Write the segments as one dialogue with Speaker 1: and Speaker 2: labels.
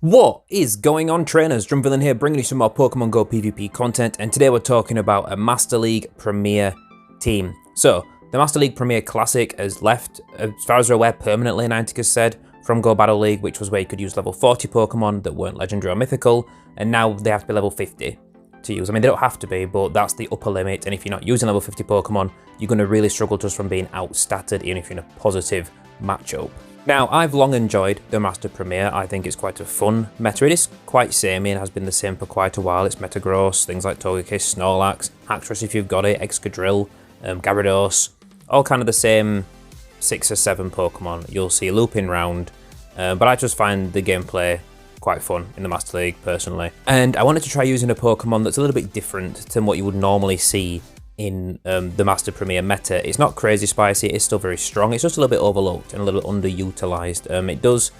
Speaker 1: What is going on, trainers? DrumVillain here, bringing you some more Pokemon Go PvP content, and today we're talking about a Master League Premier team. So, the Master League Premier Classic has left, as far as we're aware, permanently, Niantic has said, from Go Battle League, which was where you could use level 40 Pokemon that weren't Legendary or Mythical, and now they have to be level 50 to use. I mean, they don't have to be, but that's the upper limit, and if you're not using level 50 Pokemon, you're going to really struggle just from being outstatted, even if you're in a positive matchup. Now, I've long enjoyed the Master Premier. I think it's quite a fun meta. It is quite samey and has been the same for quite a while. It's Metagross, things like Togekiss, Snorlax, Haxorus if you've got it, Excadril, Gyarados, all kind of the same 6 or 7 Pokemon you'll see looping round. But I just find the gameplay quite fun in the Master League, personally. And I wanted to try using a Pokemon that's a little bit different than what you would normally see in the Master Premier meta. It's not crazy spicy, it's still very strong, it's just a little bit overlooked and a little underutilized. It does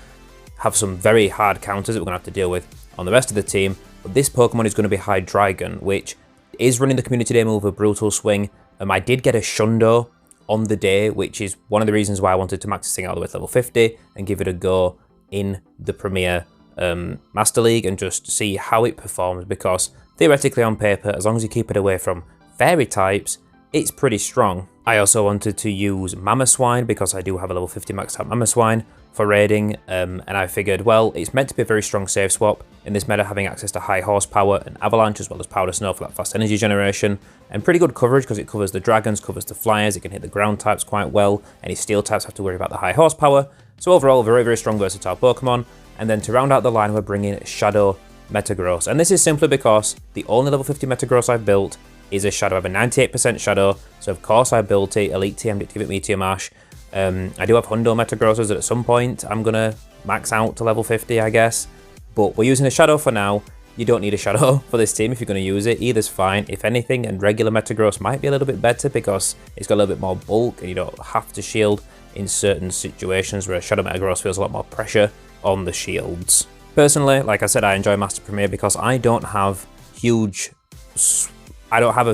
Speaker 1: have some very hard counters that we're going to have to deal with on the rest of the team, but this Pokemon is going to be Hydreigon, which is running the Community Day move of Brutal Swing. I did get a Shundo on the day, which is one of the reasons why I wanted to max this thing out all the way to level 50 and give it a go in the Premier Master League and just see how it performs, because theoretically on paper, as long as you keep it away from fairy types, it's pretty strong. I also wanted to use Mamoswine because I do have a level 50 maxed out Mamoswine for raiding, and I figured, well, it's meant to be a very strong save swap in this meta, having access to high horsepower and avalanche as well as powder snow for that fast energy generation, and pretty good coverage because it covers the dragons, covers the flyers, it can hit the ground types quite well, any steel types have to worry about the high horsepower. So overall, very strong versatile Pokemon. And then to round out the line, we're bringing Shadow Metagross, and this is simply because the only level 50 Metagross I've built is a Shadow. I have a 98% Shadow, so of course I built it, Elite TM'd it to give it Meteor Mash. I do have Hundo Metagrosses that at some point I'm going to max out to level 50, I guess. But we're using a Shadow for now. You don't need a Shadow for this team if you're going to use it. Either's fine. If anything, and regular Metagross might be a little bit better because it's got a little bit more bulk and you don't have to shield in certain situations where a Shadow Metagross feels a lot more pressure on the shields. Personally, like I said, I enjoy Master Premier because I don't have a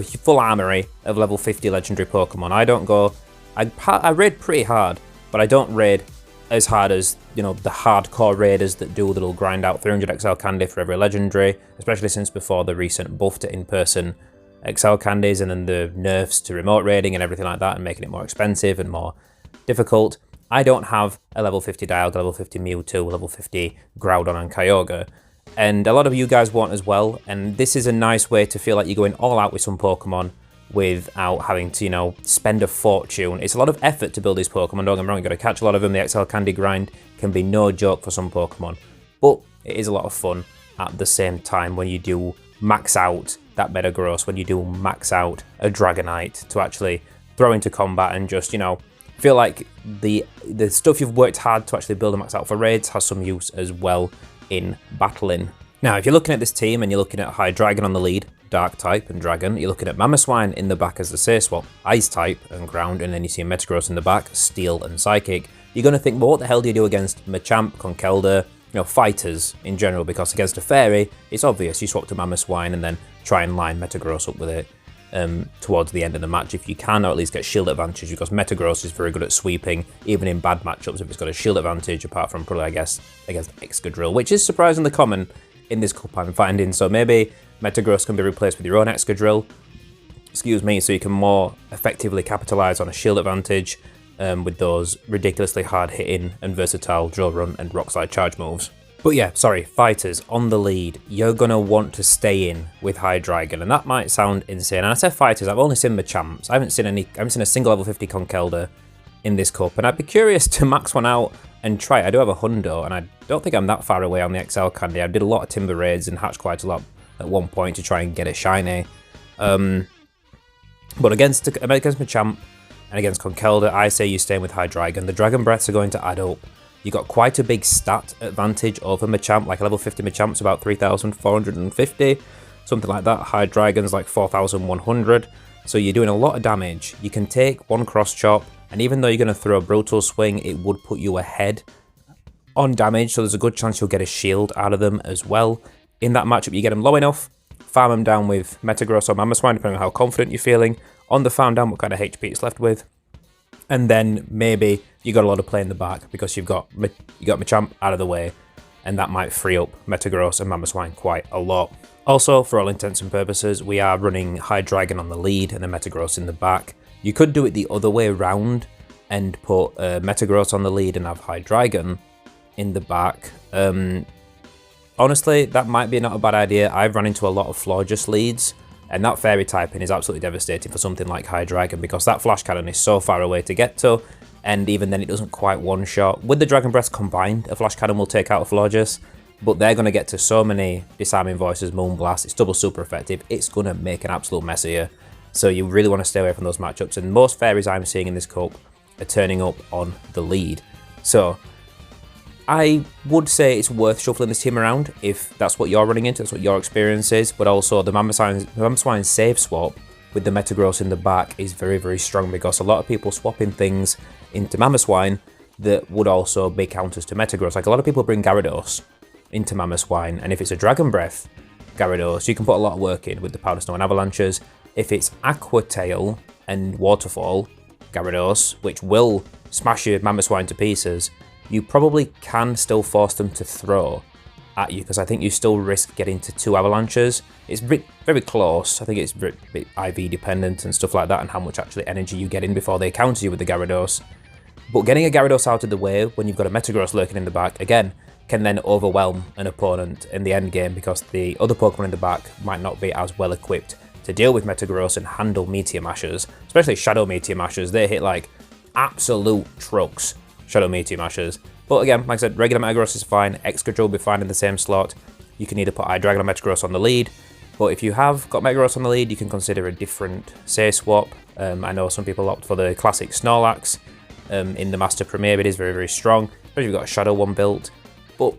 Speaker 1: full armory of level 50 legendary Pokemon. I don't go, I raid pretty hard, but I don't raid as hard as, you know, the hardcore raiders that do that'll grind out 300 XL candy for every legendary, especially since before the recent buff to in-person XL candies and then the nerfs to remote raiding and everything like that and making it more expensive and more difficult. I don't have a level 50 Dialga, level 50 Mewtwo, level 50 Groudon and Kyogre. And a lot of you guys want as well, and this is a nice way to feel like you're going all out with some Pokemon without having to, you know, spend a fortune. It's a lot of effort to build these Pokemon, don't get me wrong, you've got to catch a lot of them. The XL Candy grind can be no joke for some Pokemon, but it is a lot of fun at the same time when you do max out that Metagross, when you do max out a Dragonite to actually throw into combat and just, you know, feel like the stuff you've worked hard to actually build and max out for raids has some use as well in battling. Now, if you're looking at this team and you're looking at Hydreigon on the lead, Dark type and Dragon, you're looking at Mamoswine in the back as the save swap, Ice type and Ground, and then you see Metagross in the back, Steel and Psychic. You're going to think, well, what the hell do you do against Machamp, Conkeldurr, you know, fighters in general? Because against a Fairy, it's obvious. You swap to Mamoswine and then try and line Metagross up with it towards the end of the match if you can, or at least get shield advantage, because Metagross is very good at sweeping, even in bad matchups if it's got a shield advantage, apart from probably, I guess, against Excadril, which is surprisingly common in this cup I'm finding. So maybe Metagross can be replaced with your own Excadril, excuse me, so you can more effectively capitalize on a shield advantage with those ridiculously hard hitting and versatile Drill Run and Rock Slide charge moves. But yeah, sorry, fighters on the lead, you're going to want to stay in with Hydreigon, and that might sound insane. And I say fighters, I've only seen Machamps. I haven't seen a single level 50 Conkeldurr in this cup, and I'd be curious to max one out and try it. I do have a Hundo, and I don't think I'm that far away on the XL Candy. I did a lot of Timber Raids and hatched quite a lot at one point to try and get a shiny. But against Machamp and against Conkeldurr, I say you stay with Hydreigon. The Dragon Breaths are going to add up. You got quite a big stat advantage over Machamp, like a level 50 Machamp's about 3,450, something like that. Hydreigon's like 4,100, so you're doing a lot of damage. You can take one Cross Chop, and even though you're going to throw a Brutal Swing, it would put you ahead on damage, so there's a good chance you'll get a shield out of them as well. In that matchup, you get them low enough, farm them down with Metagross or Mamoswine, depending on how confident you're feeling. On the farm down, what kind of HP it's left with. And then maybe you got a lot of play in the back because you got Machamp out of the way. and that might free up Metagross and Mamoswine quite a lot. Also, for all intents and purposes, we are running Hydreigon on the lead and the Metagross in the back. You could do it the other way around and put Metagross on the lead and have Hydreigon in the back. Honestly, that might be not a bad idea. I've run into a lot of Florges leads, and that fairy typing is absolutely devastating for something like Hydreigon because that Flash Cannon is so far away to get to, and even then it doesn't quite one-shot. With the Dragon Breath combined, a Flash Cannon will take out a Florges, but they're going to get to so many Disarming Voices, Moonblast, it's double super effective, it's going to make an absolute mess of you. So you really want to stay away from those matchups, and most fairies I'm seeing in this cup are turning up on the lead. So I would say it's worth shuffling this team around if that's what you're running into, that's what your experience is, but also the Mamoswine save swap with the Metagross in the back is very, very strong because a lot of people swapping things into Mamoswine that would also be counters to Metagross. Like a lot of people bring Gyarados into Mamoswine, and if it's a Dragon Breath Gyarados, you can put a lot of work in with the Powder Snow and Avalanches. If it's Aqua Tail and Waterfall Gyarados, which will smash your Mamoswine to pieces, you probably can still force them to throw at you because I think you still risk getting to 2 Avalanches. It's very close. I think it's a bit IV dependent and stuff like that and how much actually energy you get in before they counter you with the Gyarados. But getting a Gyarados out of the way when you've got a Metagross lurking in the back, again, can then overwhelm an opponent in the end game because the other Pokemon in the back might not be as well equipped to deal with Metagross and handle Meteor Mashers, especially Shadow Meteor Mashers. They hit like absolute trucks, Shadow Meteor Mashers. But again, like I said, regular Metagross is fine, Excadril will be fine in the same slot. You can either put Hydreigon or Metagross on the lead, but if you have got Metagross on the lead, you can consider a different say swap. I know some people opt for the classic Snorlax in the Master Premier, it is very, very strong, especially if you've got a Shadow one built. But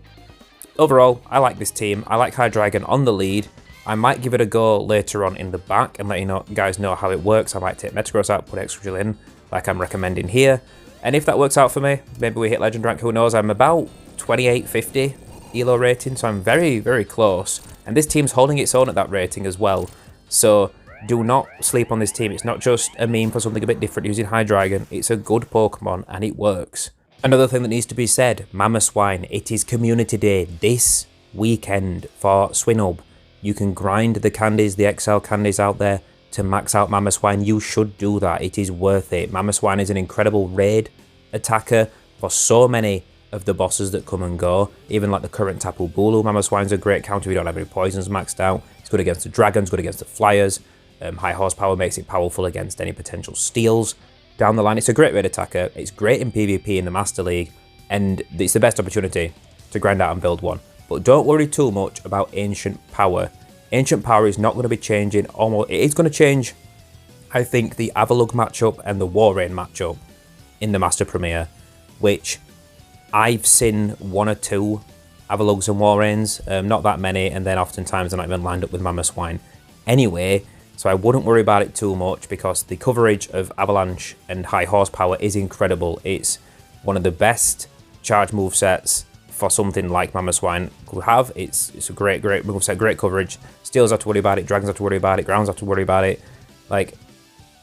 Speaker 1: overall, I like this team. I like Hydreigon on the lead. I might give it a go later on in the back and let you guys know how it works. I might take Metagross out, put Excadril in, like I'm recommending here. And if that works out for me, maybe we hit Legend rank, who knows. I'm about 2850 ELO rating, so I'm very, very close. And this team's holding its own at that rating as well. So do not sleep on this team. It's not just a meme for something a bit different using Hydreigon. It's a good Pokemon and it works. Another thing that needs to be said, Mamoswine, it is Community Day this weekend for Swinub. You can grind the candies, the XL candies out there to max out Mamoswine. You should do that, it is worth it. Mamoswine is an incredible raid attacker for so many of the bosses that come and go. Even like the current Tapu Bulu, Mamoswine's a great counter if you don't have any poisons maxed out. It's good against the dragons, good against the flyers. High horsepower makes it powerful against any potential steals down the line. It's a great raid attacker, it's great in PvP in the Master League, and it's the best opportunity to grind out and build one. But don't worry too much about Ancient Power. Ancient Power is not going to be changing, it is going to change, I think, the Avalugg matchup and the Warrain matchup in the Master Premier, which I've seen 1 or 2 Avaluggs and Warrains, not that many, and then oftentimes they're not even lined up with Mamoswine anyway. So I wouldn't worry about it too much because the coverage of Avalanche and High Horsepower is incredible. It's one of the best charge movesets for something like Mamoswine could have. It's a great moveset, great coverage. Steals have to worry about it, Dragons have to worry about it, Grounds have to worry about it. Like,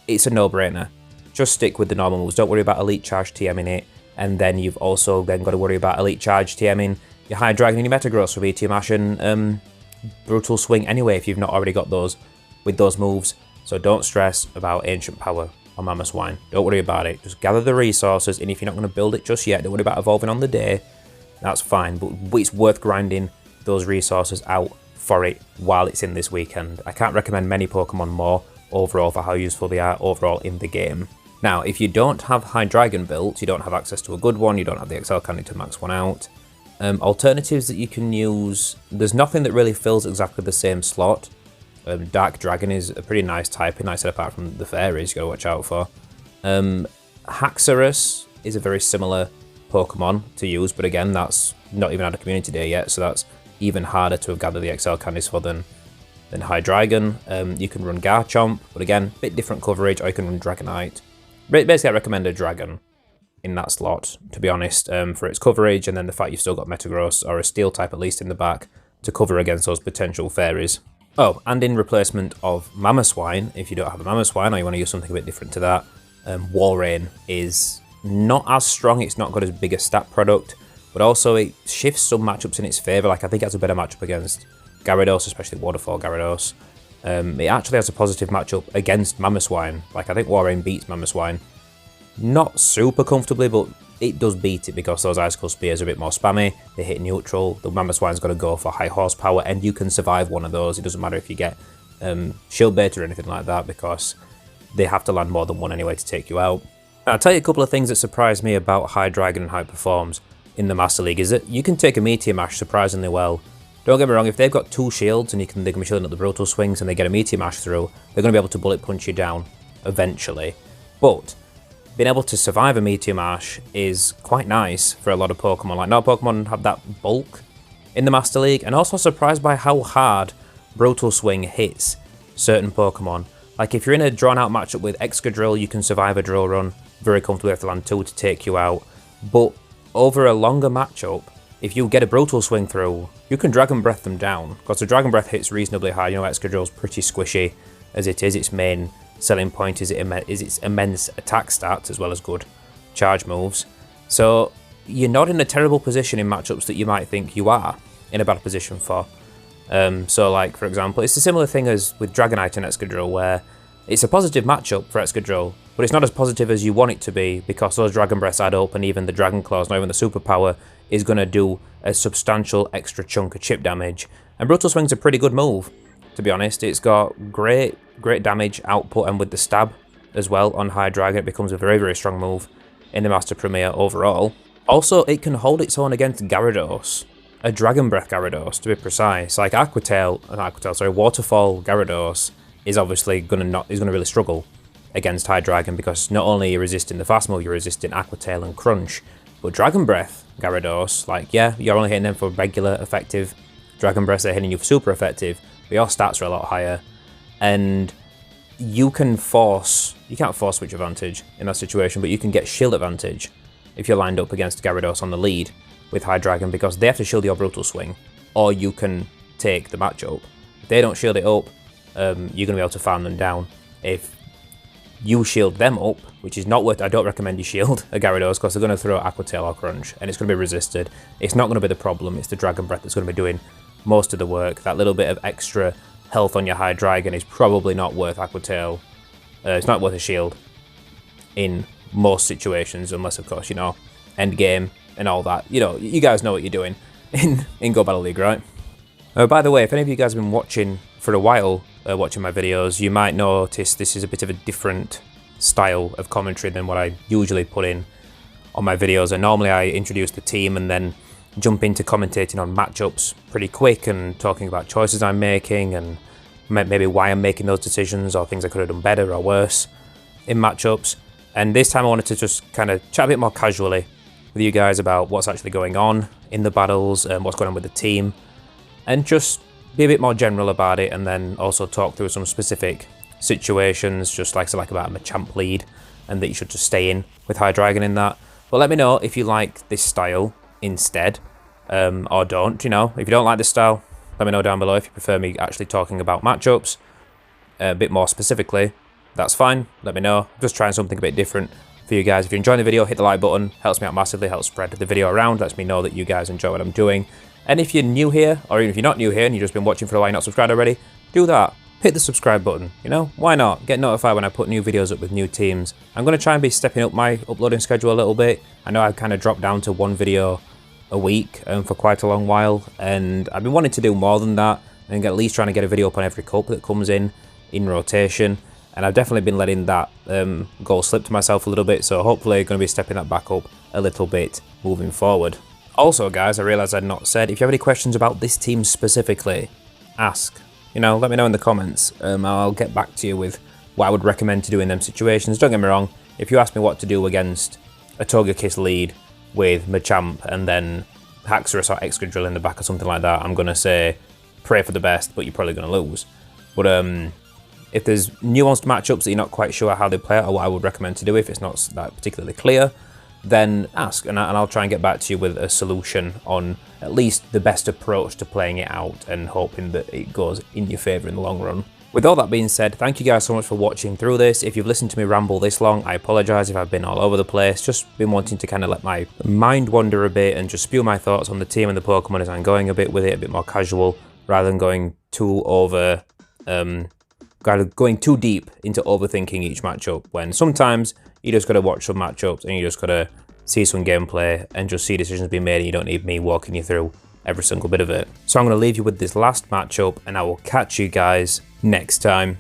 Speaker 1: it's a no-brainer. Just stick with the normal moves. Don't worry about Elite Charge TMing it. And then you've also then got to worry about Elite Charge TMing your Hydreigon and your Metagross for Meteor Mash and Brutal Swing anyway if you've not already got those with those moves. So don't stress about Ancient Power on Mamoswine. Don't worry about it. Just gather the resources, and if you're not going to build it just yet, don't worry about evolving on the day. That's fine, but it's worth grinding those resources out for it while it's in this weekend. I can't recommend many Pokemon more overall for how useful they are overall in the game. Now, if you don't have Hydreigon built, you don't have access to a good one, you don't have the XL candy to max one out, alternatives that you can use, there's nothing that really fills exactly the same slot. Dark Dragon is a pretty nice typing, like I said, apart from the fairies you gotta watch out for. Haxorus is a very similar Pokemon to use, but again, that's not even had a community day yet, so that's even harder to have gathered the XL candies for than Hydreigon. You can run Garchomp, but again, bit different coverage, or you can run Dragonite. Basically, I recommend a Dragon in that slot, to be honest, for its coverage, and then the fact you've still got Metagross, or a Steel type at least in the back, to cover against those potential fairies. Oh, and in replacement of Mamoswine, if you don't have a Mamoswine, or you want to use something a bit different to that, Warrain is not as strong, it's not got as big a stat product, but also it shifts some matchups in its favour. Like, I think it has a better matchup against Gyarados, especially Waterfall Gyarados. It actually has a positive matchup against Mamoswine. Like, I think Warren beats Mamoswine. Not super comfortably, but it does beat it because those Icicle Spears are a bit more spammy. They hit neutral. The Mamoswine's got to go for high horsepower, and you can survive one of those. It doesn't matter if you get Shield Bait or anything like that, because they have to land more than one anyway to take you out. Now, I'll tell you a couple of things that surprised me about Hydreigon and how it performs in the Master League is that you can take a Meteor Mash surprisingly well. Don't get me wrong, if they've got 2 shields and they can be shielding up the Brutal Swings and they get a Meteor Mash through, they're going to be able to bullet punch you down eventually. But being able to survive a Meteor Mash is quite nice for a lot of Pokemon. Like, not Pokemon have that bulk in the Master League, and also surprised by how hard Brutal Swing hits certain Pokemon. Like, if you're in a drawn-out matchup with Excadril, you can survive a drill run very comfortably after land 2 to take you out. But over a longer matchup, if you get a Brutal Swing through, you can Dragon Breath them down, because the Dragon Breath hits reasonably high. You know, Excadril's pretty squishy as it is. Its main selling point is its immense attack stats as well as good charge moves. So you're not in a terrible position in matchups that you might think you are in a bad position for. So, like, for example, it's a similar thing as with Dragonite and Excadril, where it's a positive matchup for Excadril, but it's not as positive as you want it to be, because those Dragon Breaths add up, and even the Dragon Claws, not even the Superpower, is going to do a substantial extra chunk of chip damage. And Brutal Swing's a pretty good move, to be honest. It's got great damage output, and with the stab as well on Hydreigon, it becomes a very, very strong move in the Master Premier overall. Also, it can hold its own against Gyarados. A Dragon Breath Gyarados, to be precise. Like Waterfall Gyarados is obviously gonna really struggle against Hydreigon, because not only are you resisting the fast move, you're resisting Aqua Tail and Crunch. But Dragon Breath Gyarados, like, yeah, you're only hitting them for regular effective Dragon Breaths, they're hitting you for super effective, but your stats are a lot higher, and you can't force switch advantage in that situation, but you can get shield advantage if you're lined up against Gyarados on the lead with Hydreigon, because they have to shield your Brutal Swing, or you can take the matchup. If they don't shield it up, you're going to be able to farm them down. If you shield them up, which is not worth, I don't recommend you shield a Gyarados, because they're going to throw Aqua Tail or Crunch, and it's going to be resisted. It's not going to be the problem, it's the Dragon Breath that's going to be doing most of the work. That little bit of extra health on your Hydreigon is probably not worth Aqua Tail. It's not worth a shield in most situations, unless, of course, you know, end game and all that. You know, you guys know what you're doing in Go Battle League, right? By the way, if any of you guys have been watching for a while, watching my videos, you might notice this is a bit of a different style of commentary than what I usually put in on my videos. And normally I introduce the team and then jump into commentating on matchups pretty quick and talking about choices I'm making and maybe why I'm making those decisions, or things I could have done better or worse in matchups. And this time I wanted to just kind of chat a bit more casually with you guys about what's actually going on in the battles and what's going on with the team, and just be a bit more general about it, and then also talk through some specific situations, just like about a Machamp lead, and that you should just stay in with Hydreigon in that. But let me know if you like this style instead, or don't. You know, if you don't like this style, let me know down below. If you prefer me actually talking about matchups a bit more specifically, that's fine. Let me know. I'm just trying something a bit different for you guys. If you're enjoying the video, hit the like button. Helps me out massively, helps spread the video around, lets me know that you guys enjoy what I'm doing. And if you're new here, or even if you're not new here and you've just been watching for a while and not subscribed already, do that. Hit the subscribe button, you know? Why not? Get notified when I put new videos up with new teams. I'm going to try and be stepping up my uploading schedule a little bit. I know I've kind of dropped down to 1 video a week for quite a long while, and I've been wanting to do more than that, and at least trying to get a video up on every cup that comes in rotation. And I've definitely been letting that goal slip to myself a little bit, so hopefully going to be stepping that back up a little bit moving forward. Also, guys, I realised I'd not said, if you have any questions about this team specifically, ask. You know, let me know in the comments. I'll get back to you with what I would recommend to do in them situations. Don't get me wrong, if you ask me what to do against a Togekiss lead with Machamp and then Haxorus or Excadril in the back or something like that, I'm going to say pray for the best, but you're probably going to lose. But if there's nuanced matchups that you're not quite sure how they play out or what I would recommend to do if it's not that particularly clear, then ask, and I'll try and get back to you with a solution on at least the best approach to playing it out and hoping that it goes in your favour in the long run. With all that being said, thank you guys so much for watching through this. If you've listened to me ramble this long, I apologise if I've been all over the place. Just been wanting to kind of let my mind wander a bit and just spew my thoughts on the team and the Pokemon as I'm going a bit with it, a bit more casual, rather than going too over, going too deep into overthinking each matchup, when sometimes you just got to watch some matchups and you just got to see some gameplay and just see decisions being made, and you don't need me walking you through every single bit of it. So I'm going to leave you with this last matchup, and I will catch you guys next time.